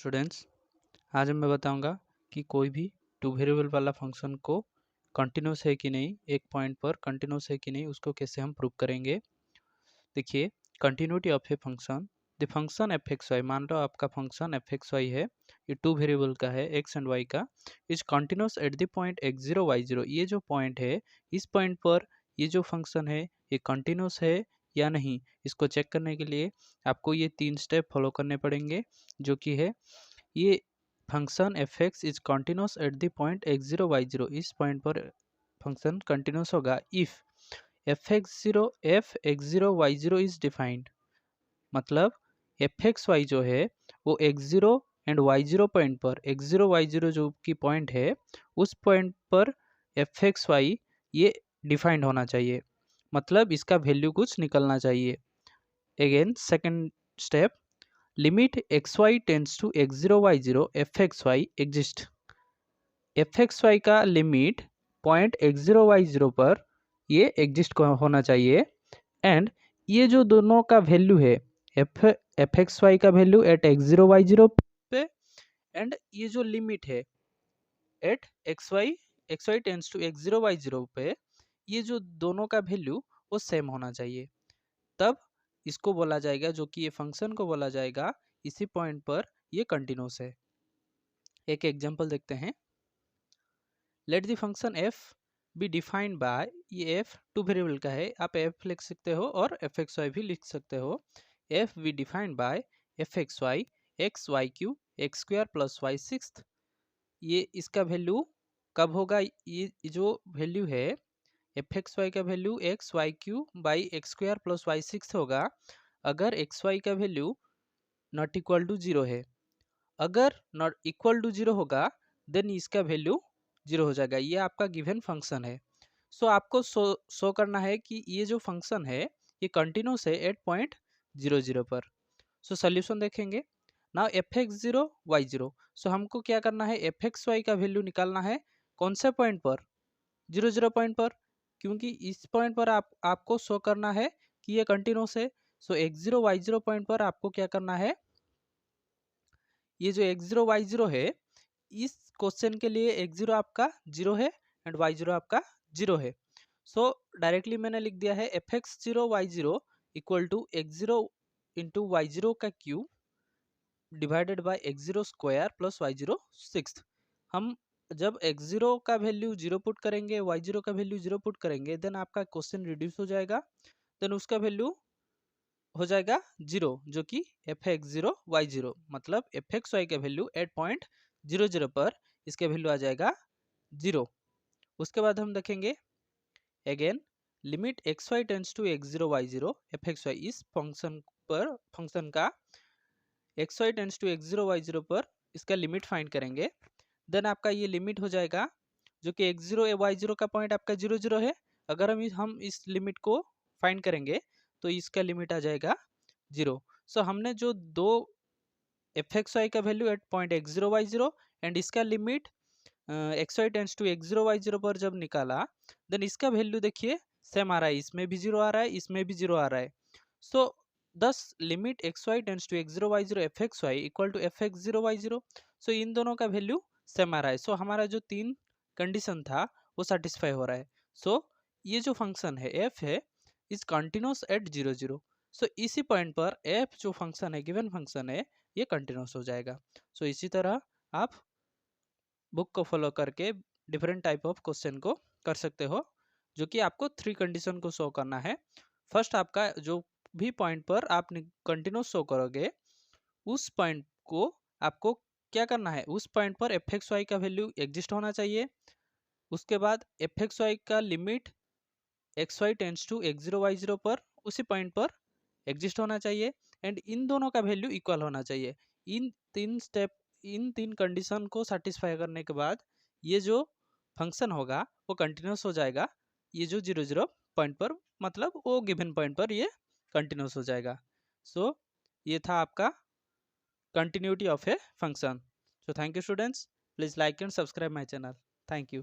Students, आज मैं बताऊंगा कि कोई भी टू वेरिएबल वाला फंक्शन को कंटिन्यूस है कि नहीं, एक पॉइंट पर कंटिन्यूस है कि नहीं, उसको कैसे हम प्रूव करेंगे। देखिए, continuity of a function, the function f x y, मान लो आपका फंक्शन एफ एक्स वाई है, ये टू वेरिएबल का है, एक्स एंड वाई का, is continuous at the point x zero y zero. ये जो पॉइंट है, इस पॉइंट पर ये जो फंक्शन है ये कंटिन्यूस है या नहीं, इसको चेक करने के लिए आपको ये 3 स्टेप फॉलो करने पड़ेंगे, जो कि है ये function f x is continuous at the point x zero y zero. इस पॉइंट पर फंक्शन कंटिन्यूस होगा if f x zero y zero is defined. मतलब एफ एक्स वाई जो है वो x zero and y zero point पर, x zero y zero जो की पॉइंट है उस पॉइंट पर एफ एक्स वाई ये डिफाइंड होना चाहिए, मतलब इसका वैल्यू कुछ निकलना चाहिए। Again second step, limit x y tends to x zero y zero f x y exist. F x y का limit point x zero y zero पर ये एग्जिस्ट होना चाहिए। एंड ये जो दोनों का वैल्यू है, एफ एक्स वाई का value at x zero y zero पे, एंड ये जो लिमिट है at x y tends to x zero y zero पे, ये जो दोनों का वैल्यू वो सेम होना चाहिए। तब इसको बोला जाएगा, जो कि ये फंक्शन को बोला जाएगा, इसी पॉइंट पर ये कंटिन्यूस है। एक एग्जांपल देखते हैं। Let the function F be defined bye, ये एफ टू वेरिएबल का है, आप एफ लिख सकते हो और एफ एक्स वाई भी लिख सकते हो। F be defined by f x y cube x square plus y six. ये इसका वैल्यू कब होगा, ये जो वैल्यू है एफ एक्स वाई का value x y cube by x square plus y six होगा अगर एक्स वाई का value not equal to zero है। अगर नॉट इक्वल टू जीरो होगा देन इसका वैल्यू जीरो हो जाएगा। ये आपका गिवन फंक्शन है। सो आपको शो करना है कि ये जो फंक्शन है ये कंटिन्यूस है एट पॉइंट जीरो जीरो पर। सो सोल्यूशन देखेंगे ना, f x zero y zero. So हमको क्या करना है, एफ एक्स वाई का वैल्यू निकालना है कौन से पॉइंट पर, जीरो जीरो पॉइंट पर, क्योंकि इस पॉइंट पर आपको शो करना है कि ये कंटिन्यूस है। So x zero y zero point पर आपको क्या करना है, ये जो एक्स जीरो वाई जीरो है, इस क्वेश्चन के लिए एक्स जीरो आपका जीरो है एंड वाई जीरो आपका जीरो है। सो डायरेक्टली मैंने लिख दिया है f x zero y zero equal to x zero into y zero का cube divided by x zero square plus y zero six. हम जब एक्स जीरो का वैल्यू जीरो पुट करेंगे, वाई जीरो का वैल्यू जीरो पुट करेंगे, then आपका question reduce हो जाएगा, देन उसका वैल्यू हो जाएगा जीरो, जो कि f x zero y zero, मतलब एफ एक्स वाई का value at point zero zero पर इसका वैल्यू आ जाएगा जीरो। उसके बाद हम देखेंगे again, limit x y tends to x zero y zero f x y, इस फंक्शन पर, फंक्शन का x y tends to x zero y zero पर इसका लिमिट फाइंड करेंगे। देन आपका ये लिमिट हो जाएगा, जो कि एक्स जीरो वाई जीरो का पॉइंट आपका जीरो जीरो है। अगर हम इस लिमिट को फाइंड करेंगे तो इसका लिमिट आ जाएगा जीरो। सो हमने जो दो एफ एक्स वाई का value at point x zero y zero and इसका limit x y tends to x zero y zero पर जब निकाला, देन इसका वैल्यू देखिए सेम आ रहा है, इसमें भी जीरो आ रहा है, इसमें भी जीरो आ रहा है। So this limit x y tends to x zero y zero f x y equal to f x zero y zero. So इन दोनों का वैल्यू सेम आ रहा है। सो हमारा जो तीन कंडीशन था वो सेटिस्फाई हो रहा है। सो ये जो फंक्शन है एफ है is continuous at zero zero. So इसी पॉइंट पर एफ जो फंक्शन है, गिवन फंक्शन है, ये कंटिन्यूस हो जाएगा। सो इसी तरह आप बुक को फॉलो करके डिफरेंट टाइप ऑफ क्वेश्चन को कर सकते हो, जो कि आपको थ्री कंडीशन को शो करना है। फर्स्ट, आपका जो भी पॉइंट पर आप कंटिन्यूस शो करोगे उस पॉइंट को आपको क्या करना है, उस पॉइंट पर एफ एक्स वाई का वैल्यू एग्जिस्ट होना चाहिए। उसके बाद एफ एक्स वाई का limit x y tends to x zero y zero पर उसी पॉइंट पर एग्जिस्ट होना चाहिए, एंड इन दोनों का वैल्यू इक्वल होना चाहिए। इन तीन स्टेप, इन तीन कंडीशन को सेटिस्फाई करने के बाद ये जो फंक्शन होगा वो कंटिन्यूस हो जाएगा, ये जो जीरो जीरो पॉइंट पर, मतलब वो गिवन पॉइंट पर ये कंटिन्यूस हो जाएगा। सो ये था आपका continuity of a function. So thank you students, please like and subscribe my channel. Thank you.